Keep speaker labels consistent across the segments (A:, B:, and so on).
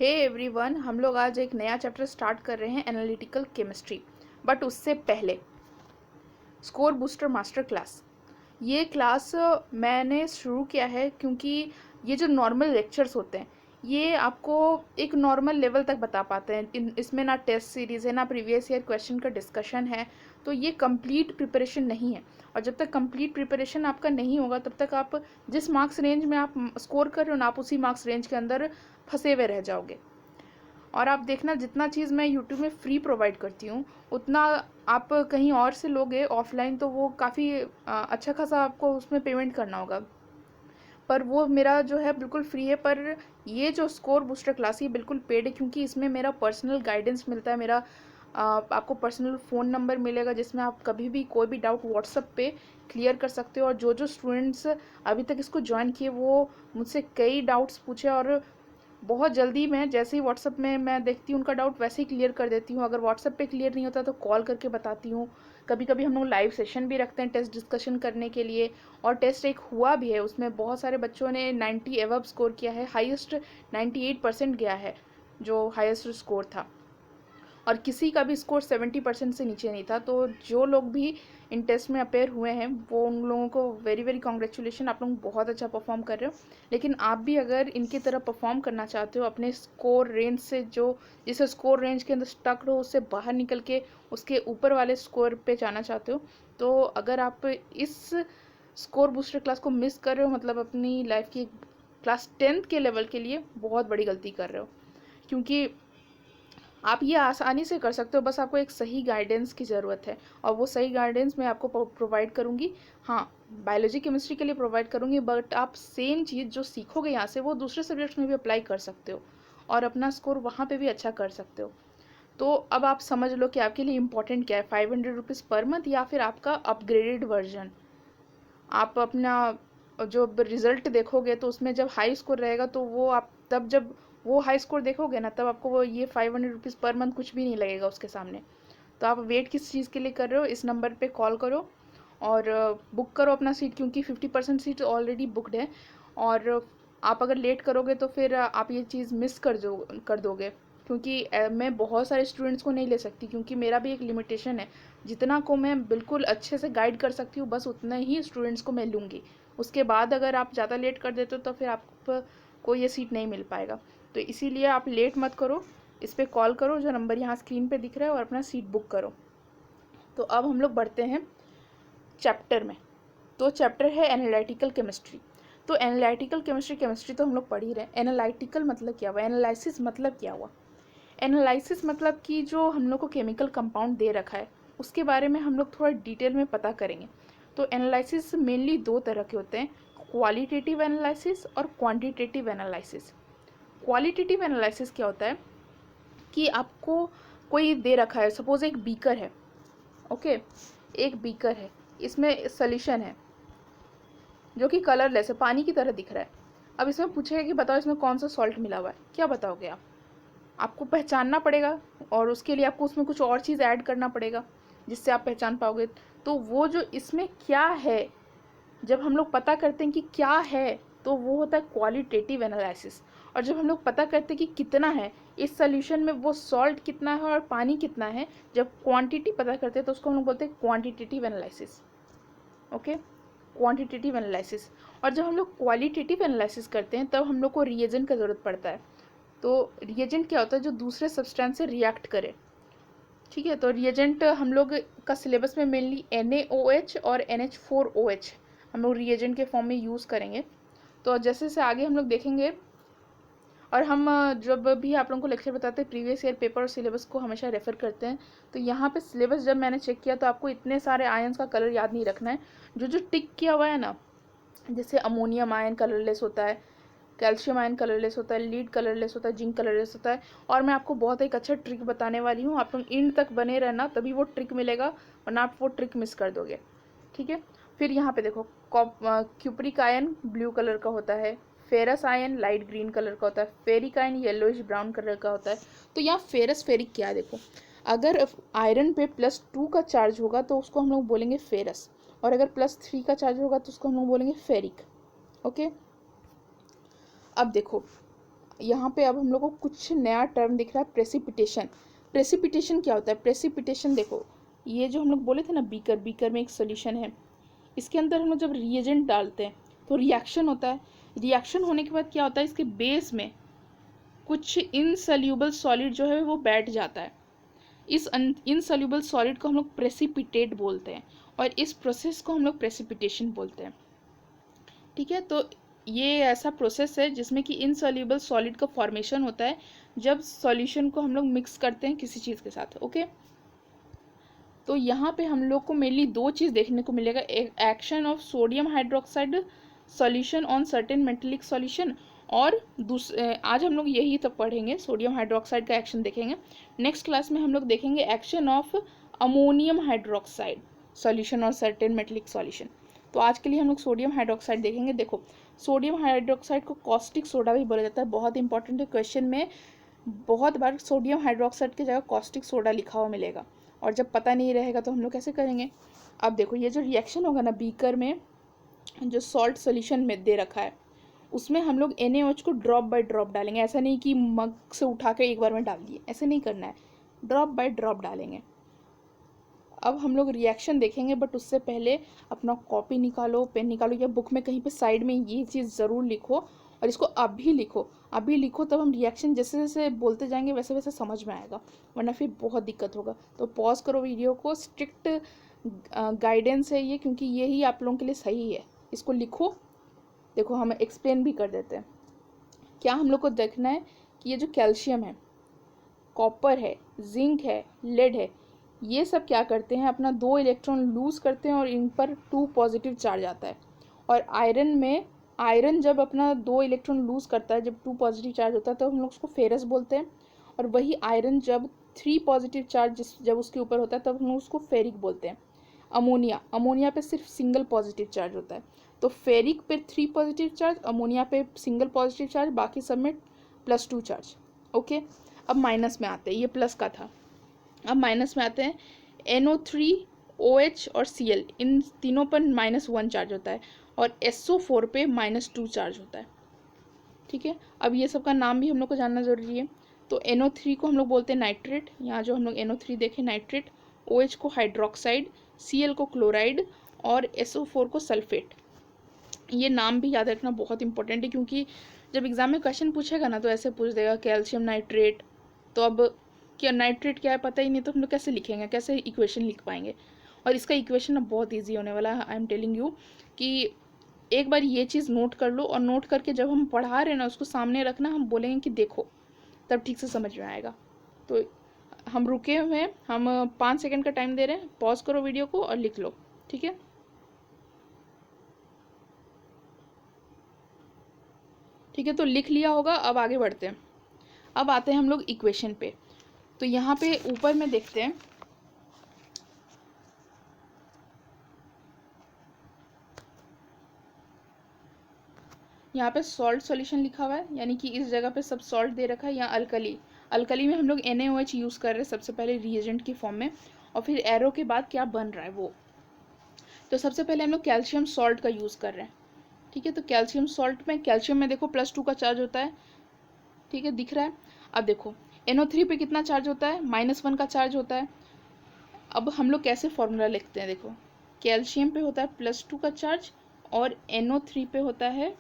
A: Hey everyone, हम लोग आज एक नया चैप्टर स्टार्ट कर रहे हैं एनालिटिकल केमिस्ट्री। बट उससे पहले स्कोर बूस्टर मास्टर क्लास, ये क्लास मैंने शुरू किया है क्योंकि ये जो नॉर्मल लेक्चर्स होते हैं ये आपको एक नॉर्मल लेवल तक बता पाते हैं। इसमें ना टेस्ट सीरीज़ है ना प्रीवियस ईयर क्वेश्चन का डिस्कशन है, तो ये कंप्लीट प्रिपरेशन नहीं है। और जब तक कंप्लीट प्रिपरेशन आपका नहीं होगा तब तक आप जिस मार्क्स रेंज में आप स्कोर कर रहे हो ना, आप उसी मार्क्स रेंज के अंदर फंसे हुए रह जाओगे। और आप देखना, जितना चीज़ मैं यूट्यूब में फ्री प्रोवाइड करती हूँ उतना आप कहीं और से लोगे ऑफलाइन तो वो काफ़ी अच्छा खासा आपको उसमें पेमेंट करना होगा। पर वो मेरा जो है बिल्कुल फ्री है। पर ये जो स्कोर बूस्टर क्लास ये बिल्कुल पेड है क्योंकि इसमें मेरा पर्सनल गाइडेंस मिलता है। मेरा आपको पर्सनल फ़ोन नंबर मिलेगा जिसमें आप कभी भी कोई भी डाउट व्हाट्सएप पे क्लियर कर सकते हो। और जो जो स्टूडेंट्स अभी तक इसको ज्वाइन किए वो मुझसे कई डाउट्स पूछे और बहुत जल्दी मैं जैसे ही व्हाट्सएप में मैं देखती हूँ उनका डाउट वैसे ही क्लियर कर देती हूँ। अगर व्हाट्सएप पे क्लियर नहीं होता तो कॉल करके बताती हूँ। कभी कभी हम लोग लाइव सेशन भी रखते हैं टेस्ट डिस्कशन करने के लिए। और टेस्ट एक हुआ भी है, उसमें बहुत सारे बच्चों ने 90 एवब स्कोर किया है। हाईएस्ट 98% गया है जो हाईएस्ट स्कोर था, और किसी का भी स्कोर 70% से नीचे नहीं था। तो जो लोग भी इन टेस्ट में अपेयर हुए हैं वो उन लोगों को वेरी वेरी कॉन्ग्रेचुलेशन, आप लोग बहुत अच्छा परफॉर्म कर रहे हो। लेकिन आप भी अगर इनकी तरह परफॉर्म करना चाहते हो, अपने स्कोर रेंज से जो जिस स्कोर रेंज के अंदर स्टक हो उससे बाहर निकल के उसके ऊपर वाले स्कोर पे जाना चाहते हो, तो अगर आप इस स्कोर बूस्टर क्लास को मिस कर रहे हो मतलब अपनी लाइफ की क्लास 10th के लेवल के लिए बहुत बड़ी गलती कर रहे हो। क्योंकि आप ये आसानी से कर सकते हो, बस आपको एक सही गाइडेंस की ज़रूरत है और वो सही गाइडेंस मैं आपको प्रोवाइड करूँगी। हाँ, बायोलॉजी केमिस्ट्री के लिए प्रोवाइड करूँगी, बट आप सेम चीज़ जो सीखोगे यहाँ से वो दूसरे सब्जेक्ट्स में भी अप्लाई कर सकते हो और अपना स्कोर वहाँ पे भी अच्छा कर सकते हो। तो अब आप समझ लो कि आपके लिए इम्पोर्टेंट क्या है, 500 रुपीज़ पर मंथ या फिर आपका अपग्रेडेड वर्जन। आप अपना जो रिज़ल्ट देखोगे तो उसमें जब हाई स्कोर रहेगा तो वो आप तब जब वो हाई स्कोर देखोगे ना तब आपको वो ये 500 रुपीज़ पर मंथ कुछ भी नहीं लगेगा उसके सामने। तो आप वेट किस चीज़ के लिए कर रहे हो, इस नंबर पे कॉल करो और बुक करो अपना सीट, क्योंकि 50% सीट ऑलरेडी बुकड है। और आप अगर लेट करोगे तो फिर आप ये चीज़ मिस कर दोगे। क्योंकि मैं बहुत सारे स्टूडेंट्स को नहीं ले सकती क्योंकि मेरा भी एक लिमिटेशन है। जितना को मैं बिल्कुल अच्छे से गाइड कर सकती हूँ बस उतना ही स्टूडेंट्स को मैं लूँगी। उसके बाद अगर आप ज़्यादा लेट कर देते हो तो फिर आपको ये सीट नहीं मिल पाएगा। तो इसीलिए आप लेट मत करो, इस पर कॉल करो जो नंबर यहाँ स्क्रीन पे दिख रहा है और अपना सीट बुक करो। तो अब हम लोग बढ़ते हैं चैप्टर में। तो चैप्टर है एनालिटिकल केमिस्ट्री। तो एनालिटिकल केमिस्ट्री तो हम लोग पढ़ ही रहे हैं। एनालिटिकल मतलब क्या हुआ, एनालिसिस मतलब क्या हुआ। एनालिसिस मतलब कि जो हम लोग को केमिकल कंपाउंड दे रखा है उसके बारे में हम लोग थोड़ा डिटेल में पता करेंगे। तो एनालिसिस मेनली दो तरह के होते हैं, क्वालिटेटिव एनालिसिस और क्वांटिटेटिव एनालिसिस। क्वालिटेटिव एनालिसिस क्या होता है कि आपको कोई दे रखा है, सपोज एक बीकर है, ओके, एक बीकर है, इसमें सॉल्यूशन है जो कि कलरलेस है, पानी की तरह दिख रहा है। अब इसमें पूछेगा कि बताओ इसमें कौन सा सॉल्ट मिला हुआ है, क्या बताओगे आप? आपको पहचानना पड़ेगा और उसके लिए आपको उसमें कुछ और चीज़ ऐड करना पड़ेगा जिससे आप पहचान पाओगे। तो वो जो इसमें क्या है, जब हम लोग पता करते हैं कि क्या है तो वो होता है क्वालिटेटिव एनालिसिस। और जब हम लोग पता करते हैं कि कितना है इस सॉल्यूशन में, वो सॉल्ट कितना है और पानी कितना है, जब क्वांटिटी पता करते हैं तो उसको हम लोग बोलते हैं quantitative analysis. Okay, quantitative analysis. और जब हम लोग क्वालिटेटिव एनालिसिस करते हैं तब हम लोग को रिएजेंट का ज़रूरत पड़ता है। तो रिएजेंट क्या होता है, जो दूसरे सब्सटेंस से रिएक्ट करे। ठीक है, तो रिएजेंट हम लोग का सिलेबस में मेनली NaOH और NH4OH हम लोग रिएजेंट के फॉर्म में यूज़ करेंगे। तो जैसे जैसे आगे हम लोग देखेंगे, और हम जब भी आप लोगों को लेक्चर बताते हैं प्रीवियस ईयर पेपर और सिलेबस को हमेशा रेफ़र करते हैं। तो यहाँ पे सिलेबस जब मैंने चेक किया तो आपको इतने सारे आयन्स का कलर याद नहीं रखना है। जो जो टिक किया हुआ है ना, जैसे अमोनियम आयन कलरलेस होता है, कैल्शियम आयन कलरलेस होता है, लीड कलरलेस होता है, जिंक कलरलेस होता है। और मैं आपको बहुत एक अच्छा ट्रिक बताने वाली हूँ, आप लोग एंड तक बने रहना तभी वो ट्रिक मिलेगा, वरना आप वो ट्रिक मिस कर दोगे। ठीक है, फिर यहाँ पे देखो, क्यूप्रिक आयन ब्लू कलर का होता है, ferrous ion light green colour का होता है, ferric ion yellowish brown colour का होता है। तो यहाँ फेरस फेरिक क्या है देखो, अगर आयरन पे +2 का चार्ज होगा तो उसको हम लोग बोलेंगे फेरस, और अगर +3 का चार्ज होगा तो उसको हम लोग बोलेंगे फेरिक। ओके, अब देखो यहाँ पे अब हम लोग को कुछ नया टर्म दिख रहा है, प्रेसिपिटेशन। प्रेसिपिटेशन क्या होता है? प्रेसिपिटेशन देखो, ये जो हम लोग बोले थे ना, बीकर में एक सोल्यूशन है, इसके अंदर हम लोग जब रिएजेंट डालते हैं तो रिएक्शन होता है। रिएक्शन होने के बाद क्या होता है, इसके बेस में कुछ इनसोल्यूबल सॉलिड जो है वो बैठ जाता है। इस इनसोल्यूबल सॉलिड को हम लोग प्रेसिपिटेट बोलते हैं और इस प्रोसेस को हम लोग प्रेसिपिटेशन बोलते हैं। ठीक है, तो ये ऐसा प्रोसेस है जिसमें कि इनसोल्यूबल सॉलिड का फॉर्मेशन होता है जब सॉल्यूशन को हम लोग मिक्स करते हैं किसी चीज़ के साथ। ओके, तो यहाँ पे हम लोग को मेनली दो चीज़ देखने को मिलेगा, एक action of sodium hydroxide solution on certain metallic solution, और आज हम लोग यही तब पढ़ेंगे, सोडियम हाइड्रोक्साइड का एक्शन देखेंगे। नेक्स्ट क्लास में हम लोग देखेंगे action of ammonium hydroxide solution और सर्टेन मेटेलिक सॉल्यूशन। तो आज के लिए हम लोग सोडियम हाइड्रोक्साइड देखेंगे। देखो, सोडियम हाइड्रोक्साइड को कॉस्टिक सोडा भी बोला जाता है, बहुत इंपॉर्टेंट है, क्वेश्चन में बहुत बार सोडियम हाइड्रोक्साइड की जगह कॉस्टिक सोडा लिखा हुआ मिलेगा, और जब पता नहीं रहेगा तो हम लोग कैसे करेंगे। अब देखो, ये जो रिएक्शन होगा ना, बीकर में जो सॉल्ट सोल्यूशन में दे रखा है उसमें हम लोग NaOH को ड्रॉप बाय ड्रॉप डालेंगे। ऐसा नहीं कि मग से उठा के एक बार में डाल दिए, ऐसे नहीं करना है, ड्रॉप बाय ड्रॉप डालेंगे। अब हम लोग रिएक्शन देखेंगे, बट उससे पहले अपना कॉपी निकालो, पेन निकालो, या बुक में कहीं पे साइड में ये चीज़ ज़रूर लिखो, और इसको अभी लिखो, तब हम रिएक्शन जैसे जैसे बोलते जाएंगे वैसे वैसे समझ में आएगा, वरना फिर बहुत दिक्कत होगा। तो पॉज करो वीडियो को, स्ट्रिक्ट गाइडेंस है ये, क्योंकि यही आप लोगों के लिए सही है। इसको लिखो। देखो, हम एक्सप्लेन भी कर देते हैं। क्या हम लोग को देखना है कि ये जो कैल्शियम है, कॉपर है, जिंक है, लेड है, ये सब क्या करते हैं, अपना 2 इलेक्ट्रॉन लूज करते हैं और इन पर 2 पॉजिटिव चार्ज आता है। और आयरन जब अपना 2 इलेक्ट्रॉन लूज करता है, जब 2 पॉजिटिव चार्ज होता है, तो हम लोग उसको फेरस बोलते हैं। और वही आयरन जब 3 पॉजिटिव चार्ज जब उसके ऊपर होता है, तब हम लोग उसको फेरिक बोलते हैं। अमोनिया पे सिर्फ सिंगल पॉजिटिव चार्ज होता है, तो फेरिक पे 3 पॉजिटिव चार्ज, अमोनिया पे सिंगल पॉजिटिव चार्ज, बाकी सब में +2 चार्ज। ओके, अब माइनस में आते हैं, ये प्लस का था, अब माइनस में आते हैं। NO3, OH और Cl, इन तीनों पर -1 चार्ज होता है, और SO4 पे -2 चार्ज होता है। ठीक है, अब ये सब का नाम भी हम लोग को जानना ज़रूरी है। तो NO3 को हम लोग बोलते हैं नाइट्रेट, यहाँ जो हम लोग NO3 देखें नाइट्रेट, OH को हाइड्रोक्साइड, Cl को क्लोराइड, और SO4 को सल्फेट। ये नाम भी याद रखना बहुत इंपॉर्टेंट है, क्योंकि जब एग्जाम में क्वेश्चन पूछेगा ना, तो ऐसे पूछ देगा कैल्शियम नाइट्रेट, तो अब क्या नाइट्रेट क्या है पता ही नहीं, तो हम लोग कैसे लिखेंगे, कैसे इक्वेशन लिख पाएंगे। और इसका इक्वेशन अब बहुत ईजी होने वाला है, आई एम टेलिंग यू, कि एक बार ये चीज़ नोट कर लो, और नोट करके जब हम पढ़ा रहे हैं ना, उसको सामने रखना, हम बोलेंगे कि देखो, तब ठीक से समझ में आएगा। तो हम रुके हुए हैं, हम 5 सेकेंड का टाइम दे रहे हैं, पॉज करो वीडियो को और लिख लो। ठीक है, ठीक है, तो लिख लिया होगा। अब आगे बढ़ते हैं, अब आते हैं हम लोग इक्वेशन पे। तो यहाँ पे ऊपर में देखते हैं, यहाँ पे सॉल्ट सॉल्यूशन लिखा हुआ है, यानी कि इस जगह पे सब सॉल्ट दे रखा है। यहाँ अल्कली में हम लोग NaOH यूज़ कर रहे हैं सबसे पहले रिएजेंट की फॉर्म में, और फिर एरो के बाद क्या बन रहा है वो। तो सबसे पहले हम लोग कैल्शियम सॉल्ट का यूज़ कर रहे हैं। ठीक है, तो कैल्शियम सॉल्ट में, कैल्शियम में देखो +2 का चार्ज होता है। ठीक है, दिख रहा है। अब देखो, NO3 पे कितना चार्ज होता है, -1 का चार्ज होता है। अब हम लोग कैसे फॉर्मूला लिखते हैं, देखो, कैल्शियम पे होता है +2 का चार्ज, और NO3 पे होता है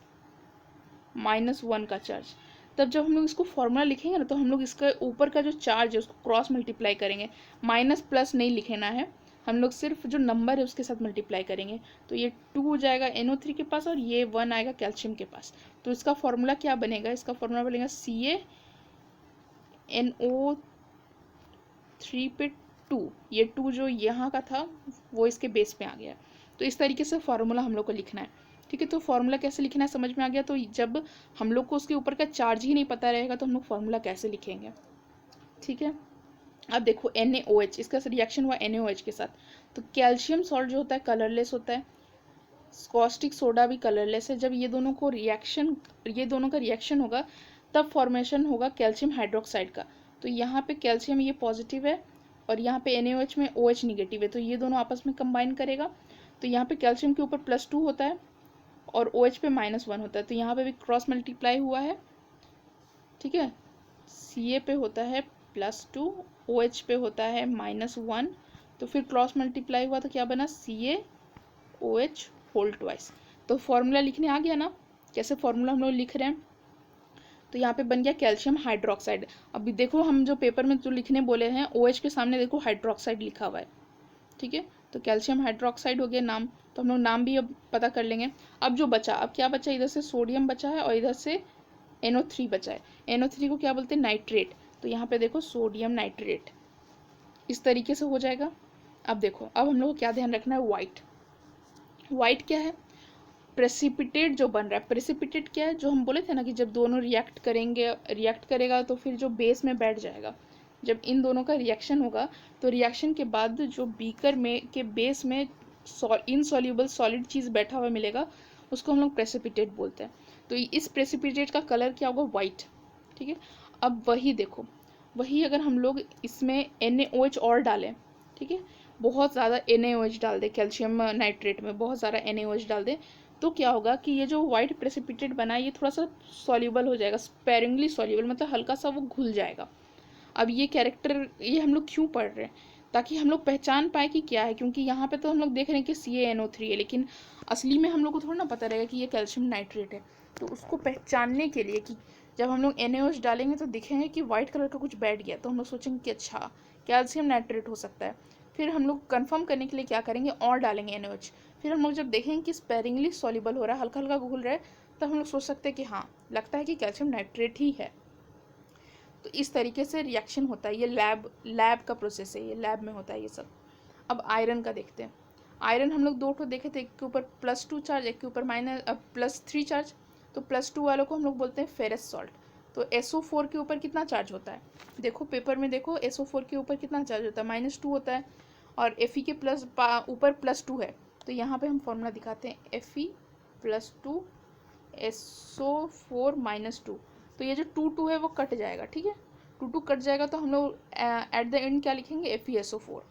A: -1 का चार्ज। तब जब हम लोग इसको फॉर्मूला लिखेंगे ना, तो हम लोग इसके ऊपर का जो चार्ज है उसको क्रॉस मल्टीप्लाई करेंगे, माइनस प्लस नहीं लिखना है, हम लोग सिर्फ जो नंबर है उसके साथ मल्टीप्लाई करेंगे। तो ये 2 हो जाएगा NO3 के पास, और ये 1 आएगा कैल्शियम के पास। तो इसका फॉर्मूला क्या बनेगा, इसका फॉर्मूला बनेगा CaNO3 पे 2, ये 2 जो यहाँ का था वो इसके बेस पे आ गया। तो इस तरीके से फार्मूला हम लोग को लिखना है। ठीक है, तो फार्मूला कैसे लिखना है समझ में आ गया। तो जब हम लोग को उसके ऊपर का चार्ज ही नहीं पता रहेगा, तो हम लोग फार्मूला कैसे लिखेंगे। ठीक है, अब देखो NaOH, इसका रिएक्शन हुआ NaOH के साथ। तो कैल्शियम सॉल्ट जो होता है कलरलेस होता है, कॉस्टिक सोडा भी कलरलेस है। जब ये दोनों का रिएक्शन होगा, तब फॉर्मेशन होगा कैल्शियम हाइड्रोक्साइड का। तो यहाँ पे कैल्शियम ये पॉजिटिव है, और यहाँ पे NaOH में OH निगेटिव है, तो ये दोनों आपस में कंबाइन करेगा। तो यहाँ पे कैल्शियम के ऊपर +2 होता है, और OH पे -1 होता है, तो यहाँ पे भी क्रॉस मल्टीप्लाई हुआ है। ठीक है। Ca पे होता है +2, OH पे होता है -1, तो फिर क्रॉस मल्टीप्लाई हुआ तो क्या बना CaOH होल ट्वाइस। तो फॉर्मूला लिखने आ गया ना, कैसे फॉर्मूला हम लोग लिख रहे हैं। तो यहाँ पे बन गया कैल्शियम हाइड्रोक्साइड। अभी देखो हम जो पेपर में जो लिखने बोले हैं OH के सामने देखो हाइड्रोक्साइड लिखा हुआ है, ठीक है। तो कैल्शियम हाइड्रोक्साइड हो गया नाम, तो हम लोग नाम भी अब पता कर लेंगे। अब जो बचा, अब क्या बचा, इधर से सोडियम बचा है और इधर से NO3 बचा है। NO3 को क्या बोलते हैं, नाइट्रेट। तो यहाँ पे देखो सोडियम नाइट्रेट, इस तरीके से हो जाएगा। अब देखो, अब हम लोग को क्या ध्यान रखना है, वाइट। वाइट क्या है, प्रेसिपिटेट जो बन रहा है। प्रेसिपिटेट क्या है, जो हम बोले थे ना कि जब दोनों रिएक्ट करेंगे, रिएक्ट करेगा तो फिर जो बेस में बैठ जाएगा। जब इन दोनों का रिएक्शन होगा तो रिएक्शन के बाद जो बीकर में के बेस में इनसॉल्युबल सॉलिड चीज़ बैठा हुआ मिलेगा, उसको हम लोग प्रेसिपिटेट बोलते हैं। तो इस प्रेसिपिटेट का कलर क्या होगा, वाइट, ठीक है। अब वही देखो, वही अगर हम लोग इसमें NaOH और डालें, ठीक है, बहुत ज़्यादा NaOH डाल दें, कैल्शियम नाइट्रेट में बहुत सारा NaOH डाल दें, तो क्या होगा कि ये जो वाइट प्रेसिपिटेट बना है ये थोड़ा सा सॉल्युबल हो जाएगा, स्पेरिंगली सॉल्युबल, मतलब हल्का सा वो घुल जाएगा। अब ये कैरेक्टर ये हम लोग क्यों पढ़ रहे हैं, ताकि हम लोग पहचान पाए कि क्या है, क्योंकि यहाँ पे तो हम लोग देख रहे हैं कि CaNO3 है, लेकिन असली में हम लोग को थोड़ा ना पता रहेगा कि ये कैल्शियम नाइट्रेट है। तो उसको पहचानने के लिए कि जब हम लोग NaOH डालेंगे तो दिखेंगे कि वाइट कलर का कुछ बैठ गया, तो हम लोग सोचेंगे कि अच्छा कैल्शियम नाइट्रेट हो सकता है। फिर हम लोग कंफर्म करने के लिए क्या करेंगे, और डालेंगे NaOH। फिर हम लोग जब देखेंगे कि स्पेरिंगली सॉल्युबल हो रहा है, हल्का हल्का घुल रहा है, तब हम लोग सोच सकते हैं कि हाँ लगता है कि कैल्शियम नाइट्रेट ही है। तो इस तरीके से रिएक्शन होता है, ये लैब का प्रोसेस है, ये लैब में होता है ये सब। अब आयरन का देखते हैं। आयरन हम लोग दो ठो देखे थे, एक के ऊपर +2 चार्ज, एक के ऊपर +3 चार्ज। तो +2 वालों को हम लोग बोलते हैं फेरस सॉल्ट। तो SO4 के ऊपर कितना चार्ज होता है, देखो पेपर में देखो, SO4 के ऊपर कितना चार्ज होता है, -2 होता है, और Fe के ऊपर +2 है। तो यहाँ पे हम फॉर्मूला दिखाते हैं, Fe +2 SO4 -2। तो ये जो 2 है वो कट जाएगा, ठीक है, 2 कट जाएगा, तो हम लोग एट द एंड क्या लिखेंगे, FeSO4,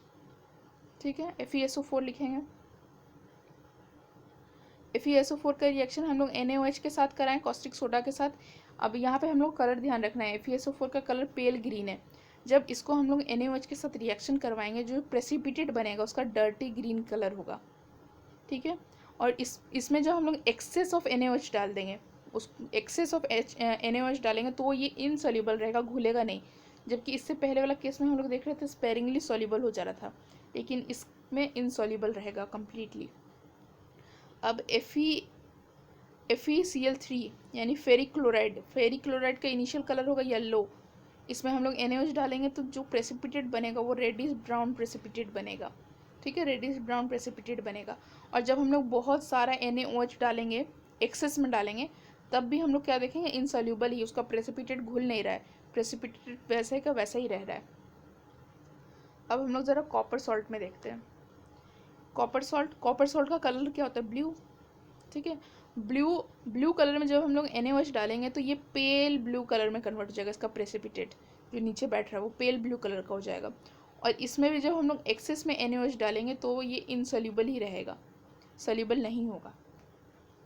A: ठीक है, FeSO4 लिखेंगे। FeSO4 का रिएक्शन हम लोग NaOH के साथ कराएं, कॉस्टिक सोडा के साथ। अब यहाँ पे हम लोग कलर ध्यान रखना है, FeSO4 का कलर पेल ग्रीन है। जब इसको हम लोग NaOH के साथ रिएक्शन करवाएंगे, जो प्रेसिपिटेट बनेगा उसका डर्टी ग्रीन कलर होगा, ठीक है। और इसमें जब हम लोग एक्सेस ऑफ NaOH डाल देंगे, उस एक्सेस ऑफ NaOH डालेंगे तो ये इनसॉल्युबल रहेगा, घुलेगा नहीं। जबकि इससे पहले वाला केस में हम लोग देख रहे थे स्पेरिंगली सॉल्युबल हो जा रहा था, लेकिन इसमें इनसॉल्युबल रहेगा कम्प्लीटली। अब FeCl3 यानी फेरिक क्लोराइड का इनिशियल कलर होगा येलो। इसमें हम लोग NaOH डालेंगे तो जो प्रेसिपिटेट बनेगा वो रेडिश ब्राउन प्रेसिपिटेट बनेगा, ठीक है, रेडिश ब्राउन प्रेसिपिटेट बनेगा। और जब हम लोग बहुत सारा NaOH डालेंगे, एक्सेस में डालेंगे, तब भी हम लोग क्या देखेंगे, इनसॉल्युबल ही, उसका प्रेसिपिटेट घुल नहीं रहा है, प्रेसिपिटेट वैसे का वैसा ही रह रहा है। अब हम लोग ज़रा कॉपर सॉल्ट में देखते हैं। कॉपर सॉल्ट का कलर क्या होता है, ब्लू, ठीक है। ब्लू कलर में जब हम लोग NaOH डालेंगे तो ये पेल ब्लू कलर में कन्वर्ट हो जाएगा, इसका प्रेसिपिटेट जो नीचे बैठ रहा है वो पेल ब्लू कलर का हो जाएगा। और इसमें भी जब हम लोग एक्सेस में NaOH डालेंगे तो ये इनसॉल्युबल ही रहेगा, सॉल्युबल नहीं होगा।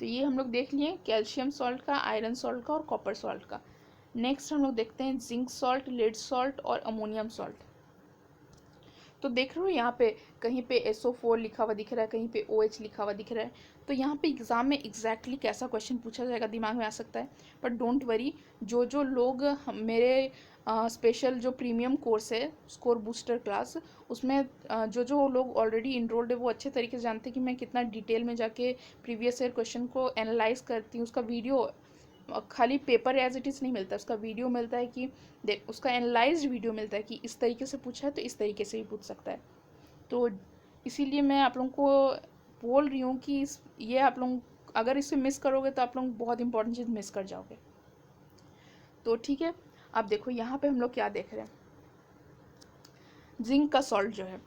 A: तो ये हम लोग देख लिए कैल्शियम सॉल्ट का, आयरन सॉल्ट का और कॉपर सॉल्ट का। नेक्स्ट हम लोग देखते हैं जिंक सॉल्ट, लेड सॉल्ट और अमोनियम सॉल्ट। तो देख रहे हो यहाँ पे कहीं पे SO4 लिखा हुआ दिख रहा है, कहीं पे OH लिखा हुआ दिख रहा है। तो यहाँ पे एग्ज़ाम में एग्जैक्टली कैसा क्वेश्चन पूछा जाएगा दिमाग में आ सकता है। बट डोंट वरी, जो लोग मेरे स्पेशल जो प्रीमियम कोर्स है स्कोर बूस्टर क्लास, उसमें जो लोग ऑलरेडी इनरोल्ड है वो अच्छे तरीके से जानते हैं कि मैं कितना डिटेल में जाके प्रीवियस ईयर क्वेश्चन को एनालाइज करती हूँ। उसका वीडियो खाली पेपर एज इट इज़ नहीं मिलता, उसका वीडियो मिलता है कि देख, उसका एनालाइज्ड वीडियो मिलता है कि इस तरीके से पूछा है तो इस तरीके से भी पूछ सकता है। तो इसीलिए मैं आप लोगों को बोल रही हूँ कि ये आप लोग अगर इसे मिस करोगे तो आप लोग बहुत इंपॉर्टेंट चीज़ मिस कर जाओगे। तो ठीक है, अब देखो यहाँ पे हम लोग क्या देख रहे हैं, जिंक का सॉल्ट जो है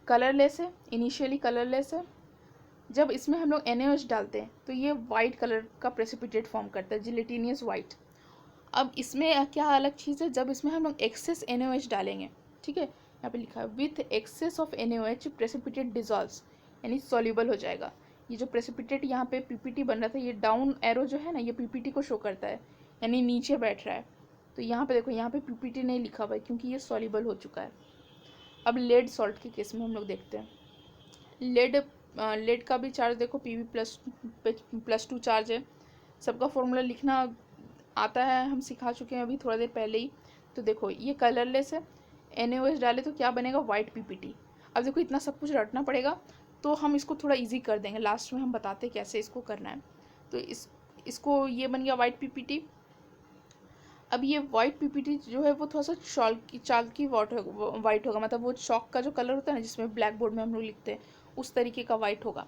A: कलरलेस है, इनिशियली कलरलेस है। जब इसमें हम लोग NaOH डालते हैं तो ये वाइट कलर का प्रेसिपिटेट फॉर्म करता है, जिलेटिनियस वाइट। अब इसमें क्या अलग चीज़ है, जब इसमें हम लोग एक्सेस NaOH डालेंगे, ठीक है, यहाँ पे लिखा है with access of NaOH precipitate dissolves, यानी सॉल्युबल हो जाएगा। ये जो प्रेसिपिटेट यहाँ पे PPT बन रहा था, ये डाउन एरो जो है ना, ये PPT को शो करता है, यानी नीचे बैठ रहा है। तो यहाँ पे देखो, यहाँ पे पीपीटी नहीं लिखा हुआ है क्योंकि ये सॉल्युबल हो चुका है। अब लेड सॉल्ट के केस में हम लोग देखते हैं। लेड का भी चार्ज देखो, पीवी +2 चार्ज है। सबका फॉर्मूला लिखना आता है, हम सिखा चुके हैं अभी थोड़ा देर पहले ही। तो देखो ये कलरलेस है, NaOH डाले तो क्या बनेगा, वाइट पीपीटी। अब देखो इतना सब कुछ रटना पड़ेगा, तो हम इसको थोड़ा इजी कर देंगे, लास्ट में हम बताते हैं कैसे इसको करना है। तो इसको ये बन गया वाइट पीपीटी। अब ये वाइट पीपीटी जो है वो थोड़ा सा चाल्की वाइट होगा, मतलब वो चॉक का जो कलर होता है ना जिसमें ब्लैक बोर्ड में हम लोग लिखते हैं, उस तरीके का वाइट होगा।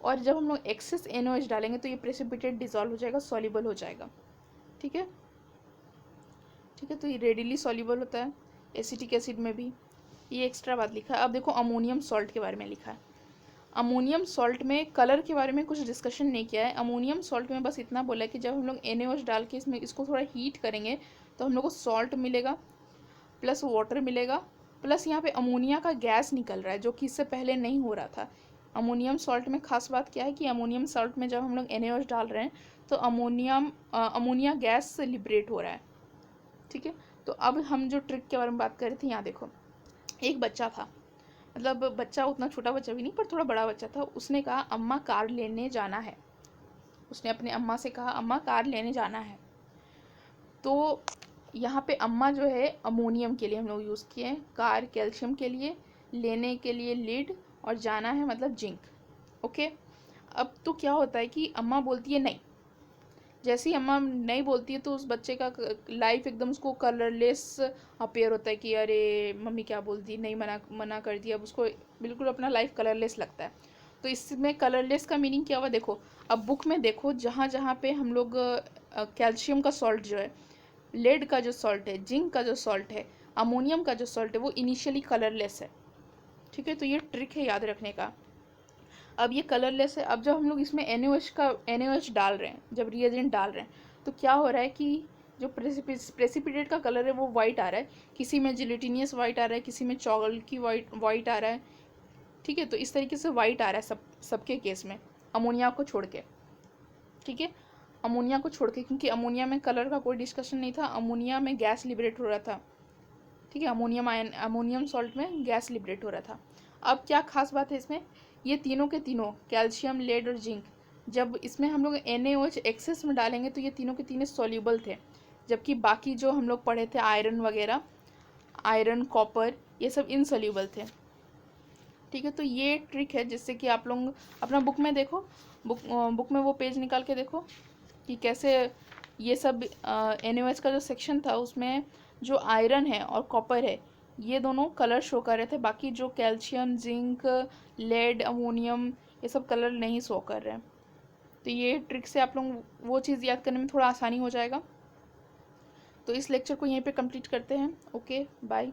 A: और जब हम लोग एक्सेस NaOH डालेंगे तो ये प्रेसिपिटेट डिजॉल्व हो जाएगा, सॉल्युबल हो जाएगा। ठीक है, ठीक है। तो ये रेडिली सॉल्युबल होता है एसिटिक एसिड में भी। ये एक्स्ट्रा बात लिखा है। अब देखो अमोनियम सॉल्ट के बारे में लिखा है। अमोनियम सॉल्ट में कलर के बारे में कुछ डिस्कशन नहीं किया है। अमोनियम सॉल्ट में बस इतना बोला है कि जब हम लोग NaOH डाल के इसको थोड़ा हीट करेंगे तो हम लोग को सॉल्ट मिलेगा, प्लस वाटर मिलेगा, प्लस यहाँ पे अमोनिया का गैस निकल रहा है जो कि इससे पहले नहीं हो रहा था। अमोनियम सॉल्ट में खास बात क्या है कि अमोनियम सॉल्ट में जब हम लोग NaOH डाल रहे हैं तो अमोनिया गैस से लिबरेट हो रहा है। ठीक है, तो अब हम जो ट्रिक के बारे में बात कर रहे थे, यहाँ देखो एक बच्चा था, मतलब बच्चा उतना छोटा बच्चा भी नहीं पर थोड़ा बड़ा बच्चा था। उसने कहा अम्मा कार लेने जाना है। उसने अपने अम्मा से कहा अम्मा कार लेने जाना है। तो यहाँ पे अम्मा जो है अमोनियम के लिए हम लोग यूज़ किए हैं, कार कैल्शियम के लिए, लेने के लिए लीड, और जाना है मतलब जिंक। ओके, अब तो क्या होता है कि अम्मा बोलती है नहीं। जैसे ही अम्मा नहीं बोलती है तो उस बच्चे का लाइफ एकदम उसको कलरलेस अपेयर होता है कि अरे मम्मी क्या बोलती, नहीं मना कर दिया। अब उसको बिल्कुल अपना लाइफ कलरलेस लगता है। तो इसमें कलरलेस का मीनिंग क्या हुआ देखो, अब बुक में देखो जहाँ जहाँ पे हम लोग कैल्शियम का सॉल्ट जो है, लेड का जो सॉल्ट है, जिंक का जो सॉल्ट है, अमोनियम का जो सॉल्ट है, वो इनिशियली कलरलेस है। ठीक है, तो ये ट्रिक है याद रखने का। अब ये कलरलेस है। अब जब हम लोग इसमें NaOH डाल रहे हैं, जब रिएजेंट डाल रहे हैं, तो क्या हो रहा है कि जो प्रेसिपिटेट का कलर है वो वाइट आ रहा है, किसी में जिलेटिनियस वाइट आ रहा है, किसी में चॉकलेटी वाइट आ रहा है। ठीक है, तो इस तरीके से वाइट आ रहा है सबके केस में, अमोनिया को छोड़ के। ठीक है, अमोनिया को छोड़ के, क्योंकि अमोनिया में कलर का कोई डिस्कशन नहीं था, अमोनिया में गैस लिबरेट हो रहा था। ठीक है, अमोनियम सॉल्ट में गैस लिबरेट हो रहा था। अब क्या खास बात है इसमें, ये तीनों के तीनों कैल्शियम, लेड और जिंक, जब इसमें हम लोग NaOH एक्सेस में डालेंगे तो ये तीनों के तीनों सॉल्युबल थे, जबकि बाकी जो हम लोग पढ़े थे आयरन वगैरह, आयरन, कॉपर, ये सब इनसॉल्युबल थे। ठीक है, तो ये ट्रिक है जिससे कि आप लोग अपना बुक में देखो, बुक में वो पेज निकाल के देखो कि कैसे ये सब NaOH का जो सेक्शन था उसमें जो आयरन है और कॉपर है ये दोनों कलर शो कर रहे थे, बाकी जो कैल्शियम, जिंक, लेड, अमोनियम, ये सब कलर नहीं शो कर रहे हैं। तो ये ट्रिक से आप लोग वो चीज़ याद करने में थोड़ा आसानी हो जाएगा। तो इस लेक्चर को यहीं पे कंप्लीट करते हैं। Okay, bye.